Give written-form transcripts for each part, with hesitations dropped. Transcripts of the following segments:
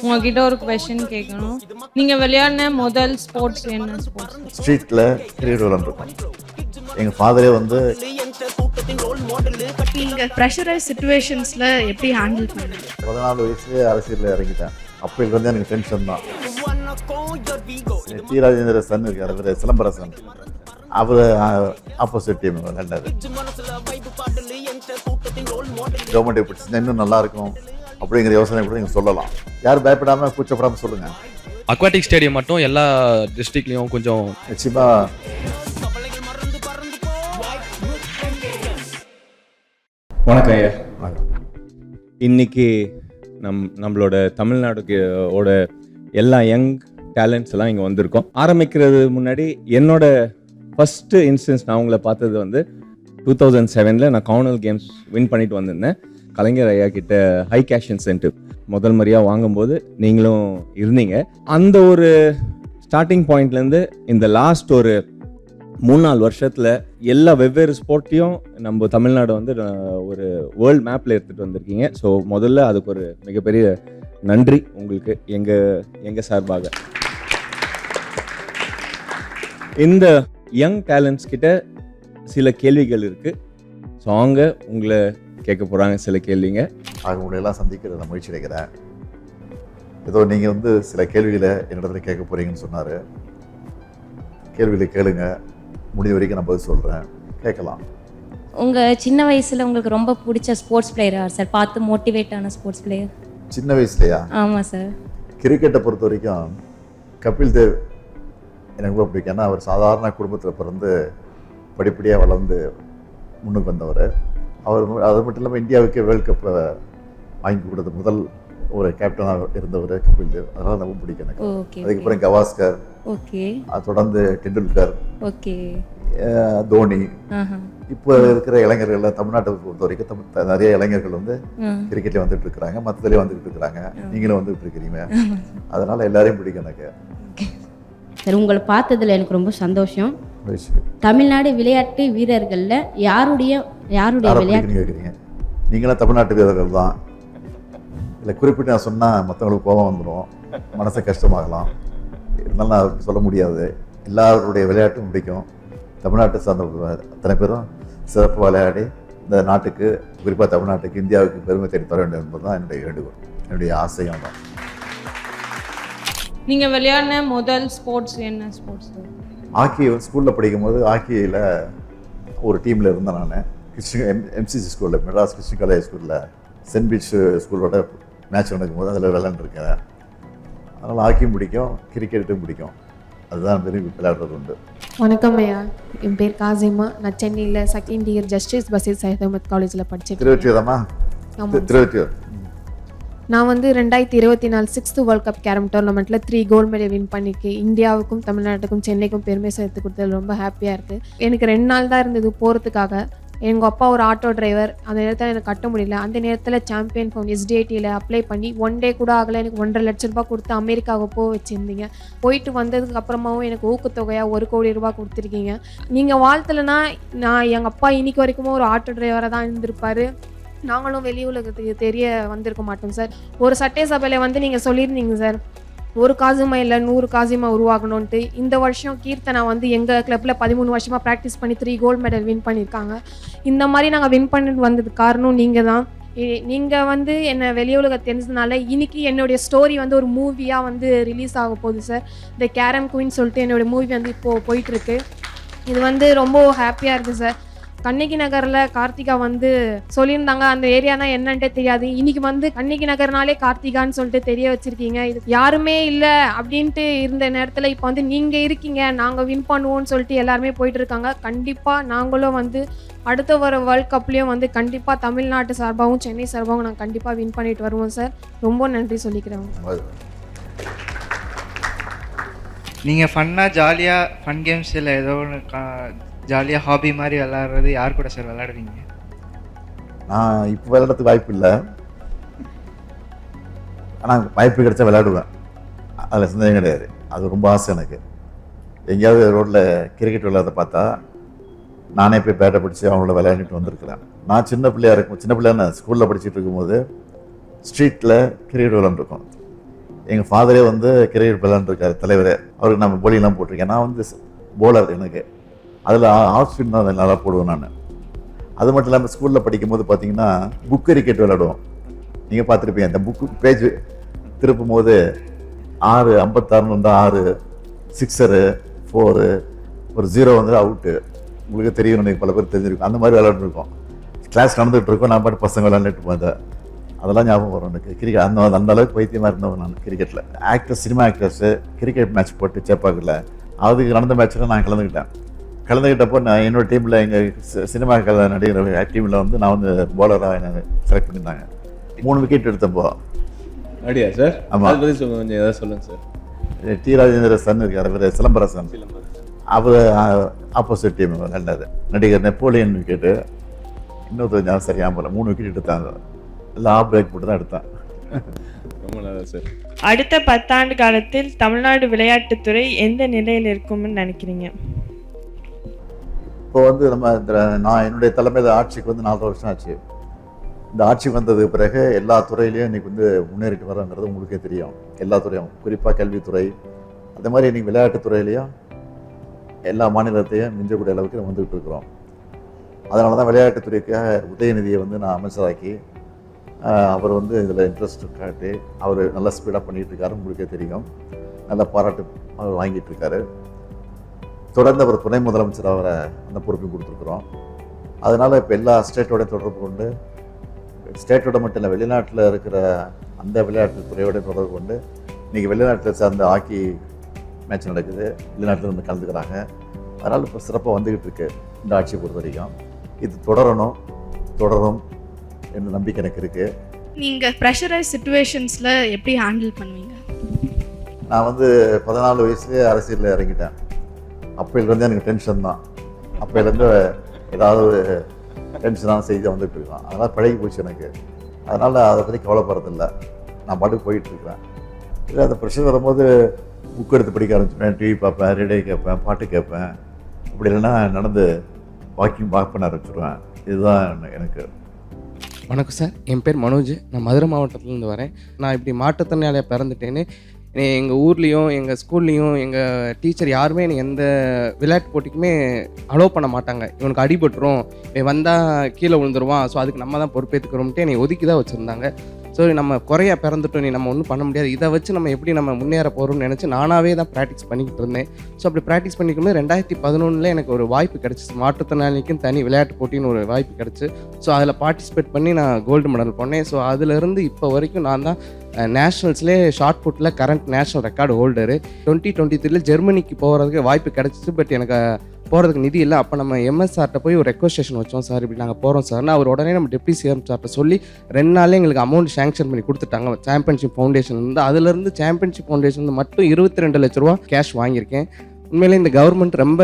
உங்ககிட்ட ஒரு கொஸ்டின் கேட்கணும். நீங்க விளையாடின முதல் ஸ்போர்ட்ஸ் என்ன ஸ்போர்ட்ஸ்? ஸ்ட்ரீட்டில் கிரிக்கெட் விளையாண்டுருக்கோம். எங்கள் ஃபாதரே வந்து நீங்கள் ப்ரெஷரைஸ் சுச்சுவேஷன்ஸில் எப்படி ஹேண்டில் பண்ணுங்க? 14 வயசுலேயே அரசியலில் இறங்கிட்டேன். அப்போக்கு வந்து எனக்கு டென்ஷன் தான். டி ராஜேந்திர சன் இருக்கார், அவர் சிலம்பரசன், அவர் ஆப்போசிட் டீம் விளையாண்டாரு. கவர்மெண்ட் எப்படி இன்னும் நல்லா இருக்கும் அப்படிங்கிற யோசனை கூட நீங்கள் சொல்லலாம். யாரும் பயப்படாமல் கூச்சப்படாமல் சொல்லுங்கள். அக்வாட்டிக் ஸ்டேடியம் மட்டும் எல்லா டிஸ்ட்ரிக்ட்லேயும் கொஞ்சம் நிச்சயமாக வணக்கம் ஐயா. இன்னைக்கு நம்மளோட தமிழ்நாடுக்கு எல்லா யங் டேலண்ட்ஸ் எல்லாம் இங்கே வந்திருக்கோம். ஆரம்பிக்கிறது முன்னாடி என்னோட ஃபஸ்ட்டு இன்ஸ்டன்ஸ் நான் உங்களை பார்த்தது வந்து 2007 நான் காமன்வெல்த் கேம்ஸ் வின் பண்ணிட்டு வந்திருந்தேன். கலைஞர் ஐயா கிட்ட ஹை கேஷ் இன்சென்டிவ் முதல் முறையாக வாங்கும்போது நீங்களும் இருந்தீங்க. அந்த ஒரு ஸ்டார்டிங் பாயிண்ட்லேருந்து இந்த லாஸ்ட் ஒரு 3-4 வருஷத்தில் எல்லா வெவ்வேறு ஸ்போர்ட்டையும் நம்ம தமிழ்நாடு வந்து ஒரு வேர்ல்டு மேப்பில் எடுத்துகிட்டு வந்திருக்கீங்க. ஸோ முதல்ல அதுக்கு ஒரு மிகப்பெரிய நன்றி உங்களுக்கு எங்கள் சார்பாக. இந்த யங் டேலண்ட்ஸ் கிட்ட சில கேள்விகள் இருக்குது. ஸோ அவங்க உங்களை கேட்க போகிறாங்க சில கேள்விங்க. உங்களையெல்லாம் சந்திக்கிறத முயற்சி அடைக்கிறேன். ஏதோ நீங்கள் வந்து சில கேள்விகளை என்னிடத்துல கேட்க போகிறீங்கன்னு சொன்னார். கேள்விகளை கேளுங்க, முடிவு வரைக்கும் நான் பதில் சொல்கிறேன், கேட்கலாம். உங்கள் சின்ன வயசில் உங்களுக்கு ரொம்ப பிடிச்ச ஸ்போர்ட்ஸ் பிளேயர் யார் சார்? பார்த்து மோட்டிவேட் ஆன ஸ்போர்ட்ஸ் பிளேயர் சின்ன வயசுலையா? ஆமாம் சார். கிரிக்கெட்டை பொறுத்த வரைக்கும் கபில் தேவ் எனக்கு ரொம்ப பிடிக்கும். ஏன்னா அவர் சாதாரண குடும்பத்தில் பிறந்து படிப்படியாக வளர்ந்து முன்னுக்கு வந்தவர். அவர் அது மட்டும் இல்லாமல் இந்தியாவுக்கு வேர்ல்டு கப்பை வாங்கி கொடுத்த முதல் ஒரு கேப்டனாக இருந்தவர் கபில் தேவ். அதனால் ரொம்ப பிடிக்கும் எனக்கு. அதுக்கப்புறம் கவாஸ்கர், அது தொடர்ந்து டெண்டுல்கர், தோனி. இப்போ இருக்கிற இளைஞர்கள் தமிழ்நாட்டை பொறுத்த வரைக்கும் நிறைய இளைஞர்கள் வந்து கிரிக்கெட்ல வந்துட்டு இருக்கிறாங்க, மற்றதுலேயே வந்துட்டு இருக்கிறாங்க, நீங்களும் வந்துட்டு இருக்கிறீங்க. அதனால எல்லாரையும் பிடிக்கும் எனக்கு. சார், உங்களை பார்த்ததுல எனக்கு ரொம்ப சந்தோஷம். தமிழ்நாடு விளையாட்டு வீரர்கள்ல யாருடைய விளையாட்டு கேட்குறீங்க? நீங்களாம் தமிழ்நாட்டு வீரர்கள் தான். இல்லை குறிப்பிட்டு நான் சொன்னால் மற்றவங்களுக்கு கோபம் வந்துடும், மனசை கஷ்டமாகலாம். இருந்தாலும் நான் சொல்ல முடியாது. எல்லாருடைய விளையாட்டும் பிடிக்கும். தமிழ்நாட்டை சார்ந்த அத்தனை பேரும் சிறப்பு விளையாடி இந்த நாட்டுக்கு, குறிப்பாக தமிழ்நாட்டுக்கு, இந்தியாவுக்கு பெருமை தேடி தர வேண்டும் என்பது தான் என்னுடைய வேண்டுகோள், என்னுடைய ஆசையும் தான். நீங்கள் விளையாடின முதல் ஸ்போர்ட்ஸ் என்ன ஸ்போர்ட்ஸ்? ஹாக்கி ஸ்கூலில் படிக்கும் போது ஹாக்கியில் ஒரு டீமில் இருந்தேன் நான். எம்சிசி ஸ்கூலில், மெட்ராஸ் கிருஷ்ண காலேஜ் ஸ்கூலில் சென்ட் பீச் ஸ்கூலோட மேட்ச் நடக்கும்போது அதில் விளையாண்டுருக்கேன். அதனால் ஹாக்கியும் பிடிக்கும், கிரிக்கெட்டும் பிடிக்கும். அதுதான் விரும்பி விளையாடுறது உண்டு. வணக்கம் ஐயா, என் பேர் காசிமா. நான் சென்னையில் second year justice Basheer Sayeed Ahmed காலேஜில் படித்தேன். திருவற்றியூர். நான் வந்து 2024 6th வேர்ல்ட் கப் கேரம் டோர்னமெண்ட்டில் 3 கோல்டு மெடல் வின் பண்ணிக்கு இந்தியாவுக்கும் தமிழ்நாட்டுக்கும் சென்னைக்கும் பெருமை சேர்த்து கொடுத்தது ரொம்ப ஹாப்பியாக இருக்குது. எனக்கு 2 நாள் தான் இருந்தது போகிறதுக்காக. எங்கள் அப்பா ஒரு ஆட்டோ டிரைவர், அந்த நேரத்தில் எனக்கு கட்ட முடியல. அந்த நேரத்தில் சாம்பியன் ஃபவுண்ட் SDITயில் அப்ளை பண்ணி 1 டே கூட ஆகலை. எனக்கு 1.5 லட்ச ரூபா கொடுத்து அமெரிக்காவுக்கு போக வச்சுருந்தீங்க. போயிட்டு வந்ததுக்கு அப்புறமாவும் எனக்கு ஊக்கத்தொகையாக 1 கோடி ரூபா கொடுத்துருக்கீங்க. நீங்கள் வாழ்த்தலைன்னா நான் எங்கள் அப்பா இன்னைக்கு வரைக்கும் ஒரு ஆட்டோ டிரைவராக தான் இருந்திருப்பார். நாங்களும் வெளி உலகத்துக்கு தெரிய வந்திருக்க மாட்டோம் சார். ஒரு சட்டை சபையில் வந்து நீங்கள் சொல்லியிருந்தீங்க சார், ஒரு காசிமா இல்லை 100 காசிமா உருவாகணும்ன்ட்டு. இந்த வருஷம் கீர்த்தனா வந்து எங்கள் கிளப்பில் 13 வருஷமாக ப்ராக்டிஸ் பண்ணி 3 கோல்டு மெடல் வின் பண்ணியிருக்காங்க. இந்த மாதிரி நாங்கள் வின் பண்ணிட்டு வந்ததுக்கு காரணம் நீங்கள் தான். நீங்கள் வந்து என்னை வெளி உலகம் தெரிஞ்சதுனால இன்னைக்கு என்னுடைய ஸ்டோரி வந்து ஒரு மூவியாக வந்து ரிலீஸ் ஆக போகுது சார். இந்த கேரம் குயின் சொல்லிட்டு என்னுடைய மூவி வந்து இப்போது போயிட்டுருக்கு. இது வந்து ரொம்ப ஹாப்பியாக இருக்குது சார். கண்ணகி நகரில் கார்த்திகா வந்து சொல்லியிருந்தாங்க, அந்த ஏரியானா என்னன்ட்டே தெரியாது. இன்னைக்கு வந்து கண்ணகி நகர்னாலே கார்த்திகான்னு சொல்லிட்டு தெரிய வச்சிருக்கீங்க. இது யாருமே இல்லை அப்படின்ட்டு இருந்த நேரத்தில் இப்போ வந்து நீங்கள் இருக்கீங்க, நாங்கள் வின் பண்ணுவோம்னு சொல்லிட்டு எல்லாருமே போயிட்டு இருக்காங்க. கண்டிப்பாக நாங்களும் வந்து அடுத்த வர வேர்ல்ட் கப்லேயும் வந்து கண்டிப்பாக தமிழ்நாட்டு சார்பாகவும் சென்னை சார்பாகவும் நாங்கள் கண்டிப்பாக வின் பண்ணிட்டு வருவோம் சார். ரொம்ப நன்றி சொல்லிக்கிறேன். நீங்கள் ஃபன்னாக ஜாலியாக ஃபன் கேம்ஸில் ஏதோ ஒன்று ஜாலியாக ஹாபி மாதிரி விளையாடுறது யார் கூட சார் விளையாடுறீங்க? நான் இப்போ விளையாடுறதுக்கு வாய்ப்பு இல்லை, ஆனால் வாய்ப்பு கிடைச்சா விளையாடுவேன். அதில் சந்தேகம் கிடையாது. அது ரொம்ப ஆசை எனக்கு. எங்கேயாவது ரோட்டில் கிரிக்கெட் விளையாட பார்த்தா நானே போய் பேட்டை பிடிச்சி அவங்கள விளையாடிட்டு வந்திருக்கிறேன். நான் சின்ன பிள்ளையா ஸ்கூலில் படிச்சுட்டு இருக்கும்போது ஸ்ட்ரீட்டில் கிரிக்கெட் விளையாண்டுருக்கோம். எங்கள் ஃபாதரே வந்து கிரிக்கெட் விளையாண்டுருக்காரு, தலைவரே. அவருக்கு நம்ம போலியெல்லாம் போட்டிருக்கேன். நான் வந்து போலர், எனக்கு அதில் ஆஃப் ஸ்பின் தான் நல்லா போடுவேன் நான். அது மட்டும் இல்லாமல் ஸ்கூலில் படிக்கும்போது பார்த்தீங்கன்னா புக் கிரிக்கெட் விளையாடுவோம். நீங்கள் பார்த்துருப்பீங்க, அந்த புக்கு பேஜ் திருப்பும் போது 6 56 6 6 4 ஒரு 0 வந்து அவுட்டு. உங்களுக்கு தெரியும், எனக்கு பல பேர் தெரிஞ்சிருக்கும். அந்த மாதிரி விளையாண்டுருக்கோம். கிளாஸ் நடந்துகிட்டு இருக்கோம், நான் பாட்டு பசங்க விளையாண்டுட்டு போதேன். அதெல்லாம் ஞாபகம் வரும் எனக்கு. கிரிக்கெட் அந்த அளவுக்கு பைத்தியமாக இருந்தவங்க நான் கிரிக்கெட்டில். Actors, cinema actors cricket match போட்டு சேப்பாக்கில் அதுக்கு நடந்த மேட்ச்சில் நான் கலந்துக்கிட்டப்போ நான் என்னோட டீமில் எங்கள் சினிமா நடிகர் டீமில் வந்து நான் வந்து போலராக எனக்கு செலக்ட் பண்ணியிருந்தாங்க. 3 விக்கெட் எடுத்தப்போ. அப்படியா சார்? ஆமாம். அது பற்றி கொஞ்சம் ஏதாவது சொல்லுங்கள் சார். டி ராஜேந்திர சன் இருக்கார், அவர் சிலம்பரசன். அவர் ஆப்போசிட் டீம் விளையாண்டாரு. நடிகர் நெப்போலியன் விக்கெட்டு, இன்னொருத்தர் சரியாக போல 3 விக்கெட் எடுத்தாங்க. எல்லாம் ஆஃப் பிரேக் போட்டு தான் எடுத்தேன். ரொம்ப நல்லா சார். அடுத்த 10 ஆண்டு காலத்தில் தமிழ்நாடு விளையாட்டுத்துறை எந்த நிலையில் இருக்கும்னு நினைக்கிறீங்க? இப்போ வந்து நான் என்னுடைய தலைமையில் ஆட்சிக்கு வந்து 4 வருஷம் ஆச்சு. இந்த ஆட்சிக்கு வந்ததுக்கு பிறகு எல்லா துறையிலையும் இன்றைக்கி வந்து முன்னேறிட்டு வரோங்கிறது உங்களுக்கே தெரியும். எல்லா துறையும், குறிப்பாக கல்வித்துறை, அதே மாதிரி இன்றைக்கி விளையாட்டுத்துறையிலையும் எல்லா மாநிலத்தையும் மிஞ்சக்கூடிய அளவுக்கு நம்ம வந்துக்கிட்டு இருக்கிறோம். அதனால தான் விளையாட்டுத்துறைக்காக உதயநிதியை வந்து நான் அமைச்சராக்கி அவர் வந்து இதில் இன்ட்ரெஸ்ட் காட்டி அவர் நல்லா ஸ்பீடாக பண்ணிகிட்டு இருக்காரு. உங்களுக்கே தெரியும், நல்ல பாராட்டு அவர் வாங்கிட்டு இருக்காரு. தொடர்ந்து அவர் துணை முதலமைச்சர் அவரை அந்த பொறுப்பையும் கொடுத்துருக்குறோம். அதனால் இப்போ எல்லா ஸ்டேட்டோட தொடர்பு கொண்டு, ஸ்டேட்டோட மட்டும் இல்லை, வெளிநாட்டில் இருக்கிற அந்த விளையாட்டு துறையோட தொடர்பு கொண்டு இன்றைக்கி வெளிநாட்டில் சார்ந்த ஹாக்கி மேட்ச் நடக்குது, வெளிநாட்டில் வந்து கலந்துக்கிறாங்க. அதனால் இப்போ சிறப்பாக வந்துக்கிட்டு இருக்கு இந்த ஆட்சியை பொறுத்த வரைக்கும். இது தொடரும் என்ற நம்பிக்கை எனக்கு இருக்குது. நீங்கள் ப்ரெஷரைஸ் சுச்சுவேஷன்ஸில் எப்படி ஹேண்டில் பண்ணுவீங்க? நான் வந்து 14 வயசுலேயே அரசியலில் இறங்கிட்டேன். அப்போலேருந்து எனக்கு டென்ஷன் தான். அப்போலேருந்து ஏதாவது ஒரு டென்ஷனான செய்தி வந்துட்டு இருக்கான். அதனால் பழகி போச்சு எனக்கு. அதனால் அதை பற்றி கவலைப்படுறதில்ல. நான் பாட்டுக்கு போயிட்டுருக்கிறேன். இல்லை அந்த ப்ரெஷர் வரும்போது புக் எடுத்து படிக்க ஆரம்பிச்சுப்பேன், டிவி பார்ப்பேன், ரேடியோ கேட்பேன், பாட்டு கேட்பேன். அப்படி இல்லைன்னா நடந்து வாக்கிங் பண்ண ஆரம்பிச்சிடுவேன். இதுதான் எனக்கு. வணக்கம் சார், என் பேர் மனோஜ். நான் மதுரை மாவட்டத்துலேருந்து வரேன். நான் இப்படி மாற்றுத்திறனாளியாக பிறந்துட்டேன்னு எங்கள் ஊர்லேயும் எங்கள் ஸ்கூல்லேயும் எங்கள் டீச்சர் யாருமே எனக்கு எந்த விளையாட்டு போட்டிக்குமே அலோவ் பண்ண மாட்டாங்க. இவனுக்கு அடிபட்டுரும், இவன் வந்தால் கீழே விழுந்துருவான், ஸோ அதுக்கு நம்ம தான் பொறுப்பேற்றுக்கிறோம்ட்டு என்னை ஒதுக்கி தான் வச்சுருந்தாங்க. ஸோ நம்ம குறையா பிறந்துட்டோம், நீ நம்ம ஒன்றும் பண்ண முடியாது, இதை வச்சு நம்ம எப்படி நம்ம முன்னேற போகிறோம்னு நினச்சி நானாகவே தான் ப்ராக்டிஸ் பண்ணிக்கிட்டு இருந்தேன். ஸோ அப்படி ப்ராக்டிஸ் பண்ணிக்கும்போது 2011 எனக்கு ஒரு வாய்ப்பு கிடச்சிச்சு. மாற்றுத்திறனாளிக்கும் தனி விளையாட்டு போட்டின்னு ஒரு வாய்ப்பு கிடச்சி. ஸோ அதில் பார்ட்டிசிபேட் பண்ணி நான் கோல்டு மெடல் பண்ணேன். ஸோ அதிலிருந்து இப்போ வரைக்கும் நான் தான் நேஷ்னல்ஸ்லேயே ஷார்ட் புட்டில் கரண்ட் நேஷ்னல் ரெக்கார்டு ஹோல்டரு. 2023 ஜெர்மனிக்கு போகிறதுக்கு வாய்ப்பு கிடச்சிச்சு. பட் எனக்கு போகிறதுக்கு நிதி இல்லை. அப்போ நம்ம எம்எஸ்ஆர்ட்ட போய் ஒரு ரெக்வஸ்டேஷன் வச்சோம், சார் இப்படி நாங்கள் போகிறோம் சார்னா. அவர் உடனே நம்ம டெப்டி சிஎம் சார்ட்ட சொல்லி 2 நாளில் எங்களுக்கு அமௌண்ட் சேங்ஷன் பண்ணி கொடுத்துட்டாங்க சாம்பியன்ஷிப் ஃபவுண்டேஷன்லேருந்து. அதுலேருந்து சாம்பியன்ஷிப் ஃபவுண்டேஷன் மட்டும் 22 லட்ச ரூபா கேஷ் வாங்கியிருக்கேன். உண்மையிலே இந்த கவர்மெண்ட் ரொம்ப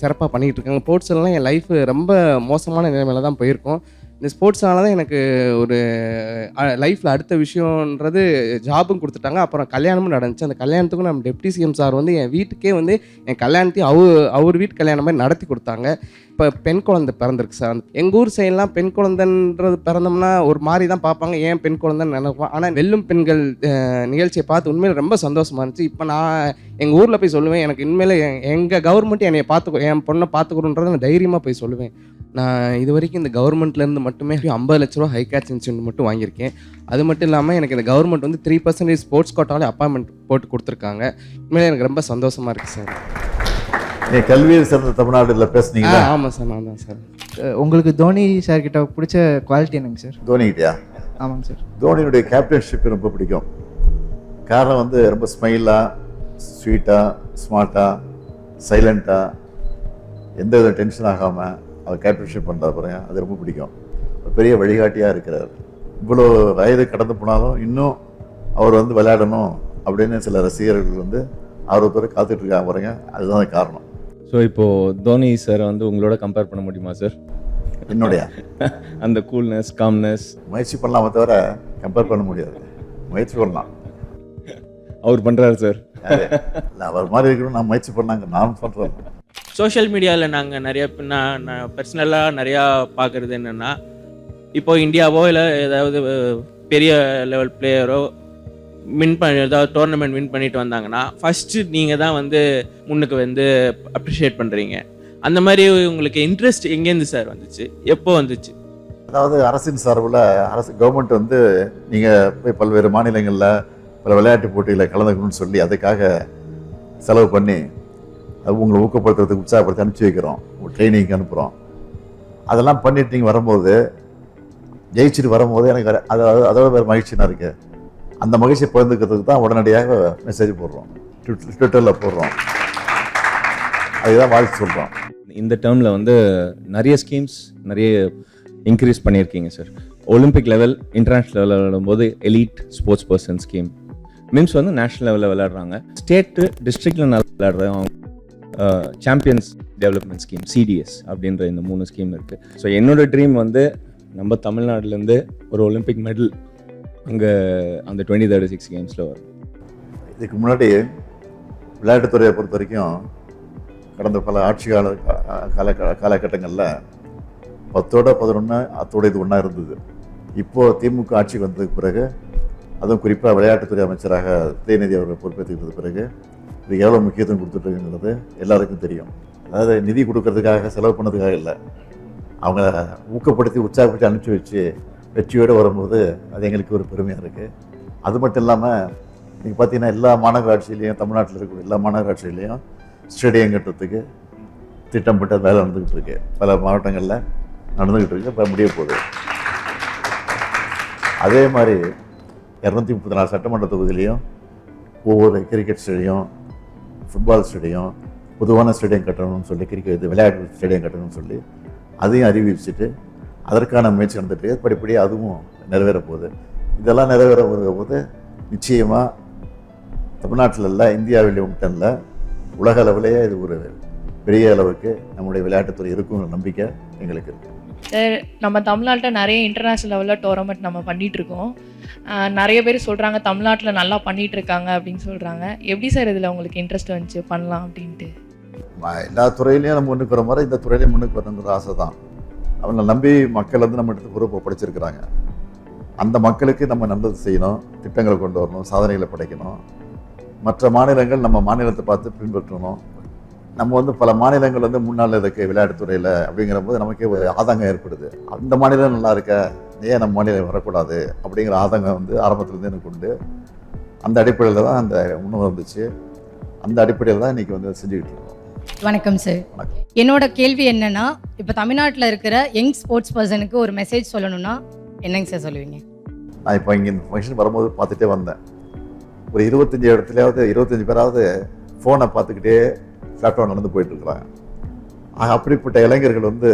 சிறப்பாக பண்ணிகிட்டு இருக்காங்க. ஸ்போர்ட்ஸ்லாம் என் லைஃப் ரொம்ப மோசமான நிலைமையில தான் போயிருக்கோம். இந்த ஸ்போர்ட்ஸ்னால தான் எனக்கு ஒரு லைஃப்பில் அடுத்த விஷயன்றது ஜாபும் கொடுத்துட்டாங்க. அப்புறம் கல்யாணமும் நடந்துச்சு. அந்த கல்யாணத்துக்கும் நம்ம டெப்டி சிஎம் சார் வந்து என் வீட்டுக்கே வந்து என் கல்யாணத்தையும் அவர் வீட்டு கல்யாணம் மாதிரி நடத்தி கொடுத்தாங்க. இப்போ பெண் குழந்தை பிறந்திருக்கு சார். எங்கள் ஊர் சைட்லாம் பெண் குழந்தைன்றது பிறந்தோம்னா ஒரு மாதிரி தான் பார்ப்பாங்க, ஏன் பெண் குழந்தைன்னு நினைப்போம். ஆனால் வெல்லும் பெண்கள் நிகழ்ச்சியை பார்த்து உண்மையில் ரொம்ப சந்தோஷமாக இருந்துச்சு. இப்போ நான் எங்கள் ஊரில் போய் சொல்லுவேன், எனக்கு உண்மையில எங்கள் கவர்மெண்ட் என்னை பார்த்துக்கோ, என் பொண்ணை பார்த்துக்கணுன்றதை நான் தைரியமாக போய் சொல்லுவேன். நான் இது வரைக்கும் இந்த கவர்மெண்ட்லேருந்து மட்டுமே 50 லட்ச ரூபா ஹை கேட்ச் இன்சென்டிவ் மட்டும் வாங்கியிருக்கேன். அது மட்டும் இல்லாமல் எனக்கு இந்த கவர்மெண்ட் வந்து 3% ஸ்போர்ட்ஸ் கோட்டாலே அப்பாயின்மெண்ட் போட்டு கொடுத்துருக்காங்க. உண்மையிலே எனக்கு ரொம்ப சந்தோஷமாக இருக்குது சார். கல்வியில் சிறந்த தமிழ்நாட்டில் பேசுனீங்களா? ஆமாம் சார், நான் தான் சார். உங்களுக்கு தோனி சார் கிட்ட பிடிச்ச குவாலிட்டி என்னங்க சார்? தோனிக்கிட்டயா? ஆமாங்க சார். தோனியுடைய கேப்டன்ஷிப் ரொம்ப பிடிக்கும். காரணம் வந்து ரொம்ப ஸ்மைலாக, ஸ்வீட்டாக, ஸ்மார்ட்டாக, சைலண்ட்டாக, எந்த வித டென்ஷன் ஆகாமல் அவர் கேப்டன்ஷிப் பண்ணுறாரு பாருங்க, அது ரொம்ப பிடிக்கும். ஒரு பெரிய வழிகாட்டியாக இருக்கிறார். இவ்வளோ வயது கடந்து போனாலும் இன்னும் அவர் வந்து விளையாடணும் அப்படின்னு சில ரசிகர்கள் வந்து ஆர்வத்தோடு காத்துட்ருக்காங்க பாருங்க, அதுதான் காரணம். ஸோ இப்போது தோனி சார் வந்து உங்களோட கம்பேர் பண்ண முடியுமா சார்? என்னுடைய அந்த கூல்னஸ், காம்னஸ் முயற்சி பண்ணலாமே தவிர கம்பேர் பண்ண முடியாது. முயற்சி பண்ணலாம். அவர் பண்ணுறாரு சார். இல்லை அவர் மாதிரி இருக்கணும் நான் முயற்சி பண்ணாங்க, நான் பண்ணுறேன். சோஷியல் மீடியாவில் நாங்கள் நிறைய நான் பர்சனலாக நிறையா பார்க்குறது என்னென்னா, இப்போ இந்தியாவோ இல்லை ஏதாவது பெரிய லெவல் பிளேயரோ ஏதாவது டோர்னமெண்ட் வின் பண்ணிட்டு வந்தாங்கன்னா ஃபஸ்ட்டு நீங்கள் தான் வந்து முன்னுக்கு வந்து அப்ரிஷியேட் பண்ணுறீங்க. அந்த மாதிரி உங்களுக்கு இன்ட்ரெஸ்ட் எங்கேருந்து சார் வந்துச்சு, எப்போ வந்துச்சு? அதாவது அரசின் சார்பில் கவர்மெண்ட் வந்து நீங்கள் போய் பல்வேறு மாநிலங்களில் பல விளையாட்டு போட்டிகளில் கலந்துக்கணும்னு சொல்லி அதுக்காக செலவு பண்ணி அது உங்களை ஊக்கப்படுத்துறதுக்கு உற்சாகப்படுத்தி அனுப்பிச்சி வைக்கிறோம், ட்ரைனிங்க்கு அனுப்புகிறோம். அதெல்லாம் பண்ணிட்டு நீங்கள் வரும்போது ஜெயிச்சுட்டு வரும்போது எனக்கு அதோட வேறு மகிழ்ச்சினா இருக்குது. அந்த மகிழ்ச்சியை பகிர்ந்துக்கிறதுக்கு தான் உடனடியாக மெசேஜ் போடுறோம், ட்விட்டரில் போடுறோம், அதுதான் வாழ்த்து சொல்கிறோம். இந்த டேர்மில் வந்து நிறைய ஸ்கீம்ஸ் நிறைய இன்க்ரீஸ் பண்ணியிருக்கீங்க சார். ஒலிம்பிக் லெவல், இன்டர்நேஷ்னல் லெவலில் விளையாடும்போது elite sports person scheme, memes வந்து நேஷ்னல் லெவலில் விளையாடுறாங்க, ஸ்டேட்டு டிஸ்ட்ரிக்டில் நல்லா விளையாடுறாங்க, சாம்பியன்ஸ் டெவலப்மெண்ட் ஸ்கீம் சிடிஎஸ் அப்படின்ற இந்த 3 ஸ்கீம் இருக்குது. ஸோ என்னோட ட்ரீம் வந்து நம்ம தமிழ்நாட்டிலேருந்து ஒரு ஒலிம்பிக் மெடல் அங்கே அந்த 2036 கேம்ஸில் வரும். இதுக்கு முன்னாடி விளையாட்டுத்துறையை பொறுத்த வரைக்கும் கடந்த பல ஆட்சி காலகட்டங்களில் 10ஓட 11 அத்தோட இது ஒன்றா இருந்தது. இப்போது திமுக ஆட்சிக்கு வந்ததுக்கு பிறகு, அதுவும் குறிப்பாக விளையாட்டுத்துறை அமைச்சராக உதயநிதி அவர்கள் பொறுப்பேற்றுக்கிட்டது பிறகு இது எவ்வளோ முக்கியத்துவம் கொடுத்துட்ருக்குங்கிறது எல்லாருக்கும் தெரியும். அதாவது நிதி கொடுக்கறதுக்காக செலவு பண்ணதுக்காக இல்லை, அவங்க ஊக்கப்படுத்தி உற்சாகப்படுத்தி அனுப்பிச்சி வச்சு வெற்றியோடு வரும்போது அது எங்களுக்கு ஒரு பெருமையாக இருக்குது. அது மட்டும் இல்லாமல் நீங்கள் பார்த்தீங்கன்னா எல்லா மாநகராட்சியிலையும், தமிழ்நாட்டில் இருக்கக்கூடிய எல்லா மாநகராட்சியிலையும் ஸ்டேடியம் கட்டுறதுக்கு திட்டமிட்ட வேலை நடந்துக்கிட்டு இருக்கு. பல மாவட்டங்களில் நடந்துக்கிட்டு இருக்கு, இப்போ முடிய போகுது. அதே மாதிரி 234 சட்டமன்ற தொகுதியிலையும் ஒவ்வொரு கிரிக்கெட் ஸ்டேடியம், ஃபுட்பால் ஸ்டேடியம், பொதுவான ஸ்டேடியம் கட்டணும்னு சொல்லி, கிரிக்கெட் விளையாட்டு ஸ்டேடியம் கட்டணும்னு சொல்லி அதையும் அறிவிச்சுட்டு அதற்கான முயற்சி நடந்துட்டு படிப்படியாக அதுவும் நிறைவேற போகுது. இதெல்லாம் நிறைவேற போது நிச்சயமாக தமிழ்நாட்டில் இல்லை, இந்தியாவிலே மட்டும் இல்லை, உலக அளவிலேயே இது ஒரு பெரிய அளவுக்கு நம்முடைய விளையாட்டுத்துறை இருக்குங்கிற நம்பிக்கை எங்களுக்கு இருக்குது. சார், நம்ம தமிழ்நாட்டில் நிறைய இன்டர்நேஷ்னல் லெவலில் டோர்னமெண்ட் நம்ம பண்ணிகிட்ருக்கோம். நிறைய பேர் சொல்கிறாங்க தமிழ்நாட்டில் நல்லா பண்ணிகிட்ருக்காங்க அப்படின்னு சொல்கிறாங்க. எப்படி சார் இதில் உங்களுக்கு இன்ட்ரெஸ்ட் வந்துச்சு பண்ணலாம் அப்படின்ட்டு? எல்லா துறையிலையும் நம்ம முன்னுக்கு வர மாதிரி இந்த துறையிலையும் முன்னுக்கு வரணுங்கிற ஆசை தான். அவங்களை நம்பி மக்கள் வந்து நம்ம இடத்துக்கு பொறுப்பை படிச்சிருக்கிறாங்க. அந்த மக்களுக்கு நம்ம நல்லது செய்யணும், திட்டங்களை கொண்டு வரணும், சாதனைகளை படைக்கணும். மற்ற மாநிலங்கள் நம்ம மாநிலத்தை பார்த்து பின்பற்றணும். நம்ம வந்து பல மாநிலங்கள் வந்து முன்னால் இருக்குது விளையாட்டுத்துறையில் அப்படிங்கிற போது நமக்கே ஒரு ஆதங்கம் ஏற்படுது. அந்த மாநிலம் நல்லா இருக்க, ஏன் நம்ம மாநிலம் வரக்கூடாது அப்படிங்கிற ஆதங்கம் வந்து ஆரம்பத்துலேருந்து எனக்கு உண்டு. அந்த அடிப்படையில் தான் அந்த உணவு வந்துச்சு. அந்த அடிப்படையில் தான் இன்றைக்கி வந்து செஞ்சுக்கிட்டு இருக்கோம். வணக்கம் சார். என்னோட கேள்வி என்னன்னா, இப்போ தமிழ்நாட்டில் இருக்கிற யங் ஸ்போர்ட்ஸ் பர்சனுக்கு ஒரு மெசேஜ் சொல்லணும்னா என்னங்க சார் சொல்லுவீங்க? நான் இப்போ இங்கே இந்த ஃபங்க்ஷன் வரும்போது பார்த்துட்டே வந்தேன். ஒரு 25 இடத்துலையாவது 25 பேராவது ஃபோனை பார்த்துக்கிட்டே பிளாட்ஃபார்ம் நடந்து போயிட்டுருக்குறாங்க. அப்படிப்பட்ட இளைஞர்கள் வந்து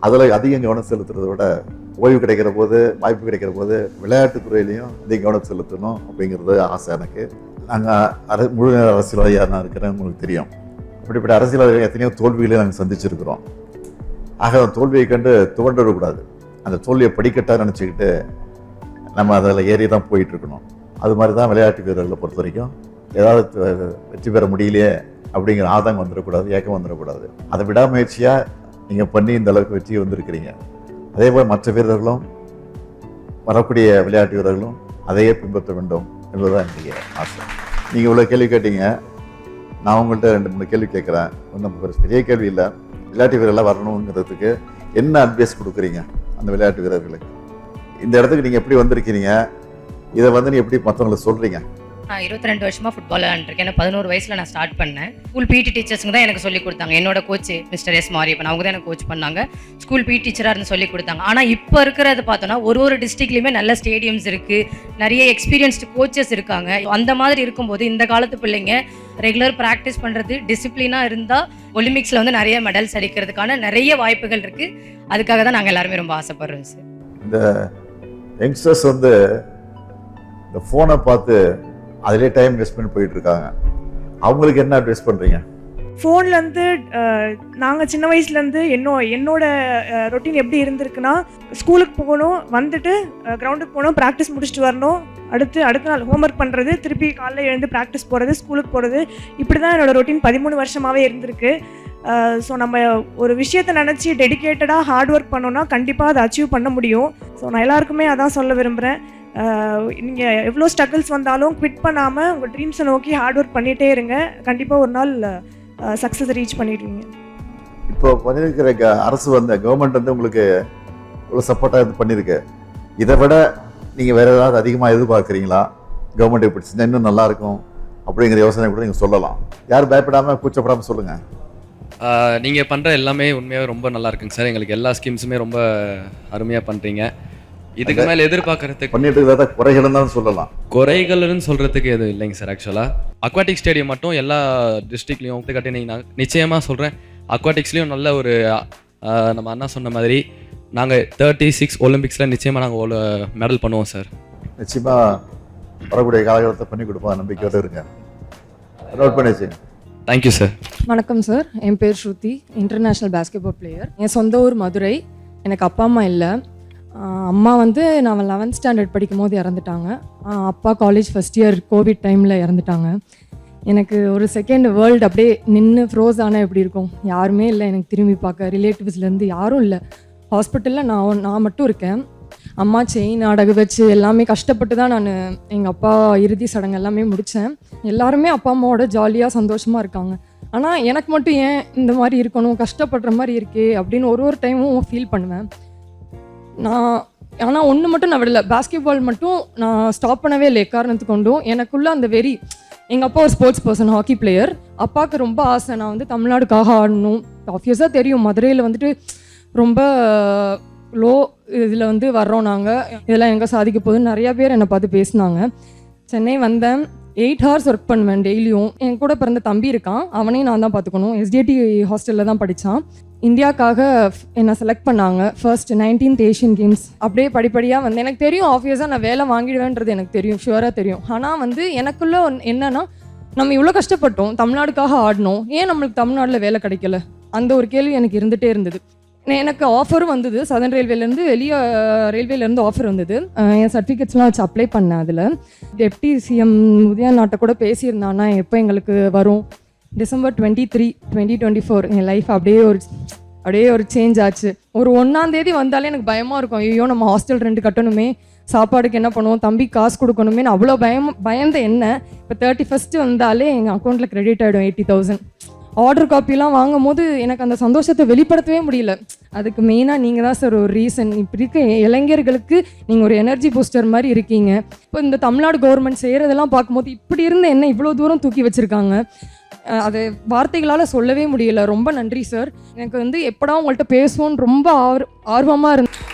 அதில் அதிகம் கவனம் செலுத்துறதை விட ஓய்வு கிடைக்கிற போது, வாய்ப்பு கிடைக்கிற போது விளையாட்டுத்துறையிலையும் அதிக கவனம் செலுத்தணும் அப்படிங்கிறது ஆசை எனக்கு. நாங்கள் முழு அரசியல்வாதியாக நான் இருக்கிறேன், உங்களுக்கு தெரியும். அப்படிப்பட்ட அரசியல்வாதிகள் எத்தனையோ தோல்விகளை நாங்கள் சந்திச்சிருக்கிறோம். ஆக அந்த தோல்வியை கண்டு துவண்டு விடக்கூடாது. அந்த தோல்வியை படிக்கட்டாக நினச்சிக்கிட்டு நம்ம அதில் ஏறி தான் போயிட்டுருக்கணும். அது மாதிரி தான் விளையாட்டு வீரர்களை பொறுத்த வரைக்கும் ஏதாவது வெற்றி பெற முடியலையே அப்படிங்கிற ஆதங்கம் வந்துடக்கூடாது, ஏக்கம் வந்துடக்கூடாது. அதை விடாமுயற்சியாக நீங்கள் பண்ணி இந்த அளவுக்கு வெற்றி வந்திருக்கிறீங்க. அதே போல் மற்ற வீரர்களும், வரக்கூடிய விளையாட்டு வீரர்களும் அதையே பின்பற்ற வேண்டும் என்பதுதான் என்னுடைய ஆசை. நீங்கள் இவ்வளோ கேள்வி கேட்டீங்க, நான் உங்கள்கிட்ட 2-3 கேள்வி கேட்குறேன். ஒன்றும் பெரிய கேள்வி இல்லை. விளையாட்டு வீரர்களாக வரணுங்கிறதுக்கு என்ன அட்வைஸ் கொடுக்குறீங்க அந்த விளையாட்டு வீரர்களுக்கு? இந்த இடத்துக்கு நீங்கள் எப்படி வந்திருக்கிறீங்க, இதை வந்து நீ எப்படி மற்றவங்களுக்கு சொல்கிறீங்க? நான் 22 வருஷமாக ஃபுட்பால் விளையாண்டுருக்கேன். எனக்கு 11 வயசில் நான் ஸ்டார்ட் பண்ணேன். ஸ்கூல் பிடி டீச்சர்ஸுங்க தான் எனக்கு சொல்லிக் கொடுத்தாங்க. என்னோட கோச் மிஸ்டர் எஸ் மாரியப்பன், அவங்க தான் எனக்கு கோச் பண்ணாங்க. ஸ்கூல் பிடி டீச்சராக இருந்து சொல்லிக் கொடுத்தாங்க. ஆனால் இப்போ இருக்கிறது பார்த்தோன்னா ஒரு டிஸ்ட்ரிக்ட்லேயுமே நல்ல ஸ்டேடியம்ஸ் இருக்குது, நிறைய எக்ஸ்பீரியன்ஸ்டு கோச்சஸ் இருக்காங்க. அந்த மாதிரி இருக்கும்போது இந்த காலத்து பிள்ளைங்க ரெகுலர் ப்ராக்டிஸ் பண்ணுறது, டிசிப்ளினாக இருந்தால் ஒலிம்பிக்ஸில் வந்து நிறைய மெடல்ஸ் அடிக்கிறதுக்கான நிறைய வாய்ப்புகள் இருக்குது. அதுக்காக தான் நாங்கள் எல்லாருமே ரொம்ப ஆசைப்படுறோம் சார். இந்த யங்ஸ்டர்ஸ் வந்து இந்த ஃபோனை பார்த்து அதிலே டைம் வேஸ்ட் பண்ணி போயிட்டு இருக்காங்க. அவங்களுக்கு என்ன அட்வைஸ் பண்ணுறீங்க? ஃபோன்லேருந்து நாங்கள் சின்ன வயசுலேருந்து என்னோட ரொட்டீன் எப்படி இருந்திருக்குன்னா, ஸ்கூலுக்கு போகணும், வந்துட்டு கிரவுண்டுக்கு போகணும், ப்ராக்டிஸ் முடிச்சுட்டு வரணும், அடுத்த நாள் ஹோம்ஒர்க் பண்ணுறது, திருப்பி காலைல எழுந்து ப்ராக்டிஸ் போகிறது, ஸ்கூலுக்கு போகிறது, இப்படி தான் என்னோடய ரொட்டீன் 13 வருஷமாகவே இருந்திருக்கு. ஸோ நம்ம ஒரு விஷயத்தை நினச்சி டெடிக்கேட்டடாக ஹார்ட் ஒர்க் பண்ணோன்னா கண்டிப்பாக அதை அச்சீவ் பண்ண முடியும். ஸோ நான் எல்லாருக்குமே அதான் சொல்ல விரும்புகிறேன். நீங்கள் எவ்வளோ ஸ்ட்ரகிள்ஸ் வந்தாலும் குவிட் பண்ணாமல் உங்கள் ட்ரீம்ஸை நோக்கி ஹார்ட் ஒர்க் பண்ணிகிட்டே இருங்க. கண்டிப்பாக ஒரு நாள் சக்ஸஸ் ரீச் பண்ணிடுவீங்க. இப்போ பண்ணியிருக்கிற அரசு கவர்மெண்ட் உங்களுக்கு இவ்வளோ சப்போர்ட்டாக இது பண்ணியிருக்கு. இதை விட நீங்கள் வேறு ஏதாவது அதிகமாக எதிர்பார்க்குறீங்களா? கவர்மெண்ட் இப்படி செஞ்சால் இன்னும் நல்லாயிருக்கும் அப்படிங்கிற யோசனை கூட நீங்கள் சொல்லலாம். யாரும் பயப்படாமல் கூச்சப்படாமல் சொல்லுங்கள். நீங்கள் பண்ணுற எல்லாமே உண்மையாகவே ரொம்ப நல்லா இருக்குங்க சார். எங்களுக்கு எல்லா ஸ்கீம்ஸுமே ரொம்ப அருமையாக பண்ணுறீங்க. இதுக்கு மேலே எதிர்பார்க்கறதுக்கு பண்ணிட்டு இருக்கிறத குறைகள் தான் சொல்லலாம். குறைகள்னு சொல்கிறதுக்கு எதுவும் இல்லைங்க சார். ஆக்சுவலாக அக்வாட்டிக் ஸ்டேடியம் மட்டும் எல்லா டிஸ்ட்ரிக்ட்லேயும் கட்டி நான் நிச்சயமாக சொல்கிறேன். அக்வாட்டிக்ஸ்லேயும் நல்ல ஒரு நம்ம அண்ணா சொன்ன மாதிரி நாங்கள் 36 ஒலிம்பிக்ஸில் நிச்சயமாக நாங்கள் மெடல் பண்ணுவோம் சார். நிச்சயமாக வரக்கூடிய காலகட்டத்தை பண்ணி கொடுப்போம், நம்பிக்கையோடு இருங்க. நோட் பண்ணி வச்சுங்க. Thank you sir. வணக்கம் சார், என் பேர் ஸ்ருதி, இன்டர்நேஷ்னல் பேஸ்கெட்பால் பிளேயர். என் சொந்த ஊர் மதுரை. எனக்கு அப்பா அம்மா இல்லை. அம்மா நான் 11th ஸ்டாண்டர்ட் படிக்கும் போது இறந்துட்டாங்க. அப்பா காலேஜ் ஃபஸ்ட் இயர் கோவிட் டைமில் இறந்துட்டாங்க. எனக்கு ஒரு செகண்ட் வேர்ல்டு அப்படியே நின்று ஃப்ரோஸ் ஆனால் எப்படி இருக்கும்? யாருமே இல்லை எனக்கு திரும்பி பார்க்க, ரிலேட்டிவ்ஸ்லேருந்து யாரும் இல்லை. ஹாஸ்பிட்டலில் நான் மட்டும் இருக்கேன். அம்மா செயின் அடகு வச்சு எல்லாமே கஷ்டப்பட்டு தான் நான் எங்கள் அப்பா இறுதி சடங்கு எல்லாமே முடித்தேன். எல்லாருமே அப்பா அம்மாவோட ஜாலியாக சந்தோஷமாக இருக்காங்க. ஆனால் எனக்கு மட்டும் ஏன் இந்த மாதிரி இருக்கணும், கஷ்டப்படுற மாதிரி இருக்கே அப்படின்னு ஒரு டைமும் ஃபீல் பண்ணுவேன். ஆனால் ஒன்று மட்டும் நான் விடலை, பாஸ்கெட்பால் மட்டும் நான் ஸ்டாப் பண்ணவே இல்லை எக்காரணத்துக்கு கொண்டும். எனக்குள்ளே அந்த வெறி, எங்கள் அப்பா ஒரு ஸ்போர்ட்ஸ் பர்சன், ஹாக்கி பிளேயர். அப்பாவுக்கு ரொம்ப ஆசை நான் தமிழ்நாடுக்காக ஆடணும். ஆப்வியஸாக தெரியும் மதுரையில் ரொம்ப லோ இதில் வர்றோம் நாங்கள், இதெல்லாம் எங்கே சாதிக்க போகுதுன்னு நிறையா பேர் என்னை பார்த்து பேசினாங்க. சென்னை வந்தேன். 8 hours ஒர்க் பண்ணுவேன் டெய்லியும். என் கூட பிறந்த தம்பி இருக்கான், அவனையும் நான் தான் பார்த்துக்கணும். SDT ஹாஸ்டலில் தான் படித்தான். இந்தியாவுக்காக என்னை செலக்ட் பண்ணாங்க ஃபர்ஸ்ட் 19th ஏஷியன் கேம்ஸ். அப்படியே படிப்படியாக எனக்கு தெரியும் ஆப்வியஸாக நான் வேலை வாங்கிடுவேன்றது எனக்கு தெரியும், ஷுவராக தெரியும். ஆனால் எனக்குள்ளே என்னென்னா, நம்ம இவ்வளோ கஷ்டப்பட்டோம், தமிழ்நாடுக்காக ஆடணும், ஏன் நம்மளுக்கு தமிழ்நாட்டில் வேலை கிடைக்கல? அந்த ஒரு கேள்வி எனக்கு இருந்துகிட்டே இருந்தது. எனக்கு ஆஃபரும் வந்தது, சதர்ன் ரயில்வேலேருந்து வெளியே ரயில்வேலேருந்து ஆஃபர் வந்தது. என் சர்டிஃபிகேட்ஸ்லாம் வச்சு அப்ளை பண்ணேன். அதில் டெப்டி சிஎம் உதயநாட்டை கூட பேசியிருந்தான்னா எப்போ எங்களுக்கு வரும். December 23, 2024 என் லைஃப் அப்படியே ஒரு சேஞ்ச் ஆச்சு. ஒரு 1ஆம் தேதி வந்தாலே எனக்கு பயமாக இருக்கும். ஐயோ நம்ம ஹாஸ்டல் ரெண்ட் கட்டணுமே, சாப்பாடுக்கு என்ன பண்ணுவோம், தம்பி காசு கொடுக்கணுமேனு அவ்வளோ பயந்த என்ன. இப்போ 31st வந்தாலே எங்கள் அக்கௌண்ட்டில் கிரெடிட் ஆகிடும் 80,000. ஆர்டர் காப்பிலாம் வாங்கும் போது எனக்கு அந்த சந்தோஷத்தை வெளிப்படுத்தவே முடியல. அதுக்கு மெயினாக நீங்கள் தான் சார் ஒரு ரீசன். இப்படி இருக்க இளைஞர்களுக்கு நீங்கள் ஒரு எனர்ஜி பூஸ்டர் மாதிரி இருக்கீங்க. இப்போ இந்த தமிழ்நாடு கவர்மெண்ட் செய்கிறதெல்லாம் பார்க்கும்போது இப்படி இருந்த என்ன இவ்வளோ தூரம் தூக்கி வச்சுருக்காங்க, அது வார்த்தைகளால் சொல்லவே முடியல. ரொம்ப நன்றி சார். எனக்கு எப்படா உங்கள்கிட்ட பேசுவோன்னு ரொம்ப ஆர்வமாக இருந்தது.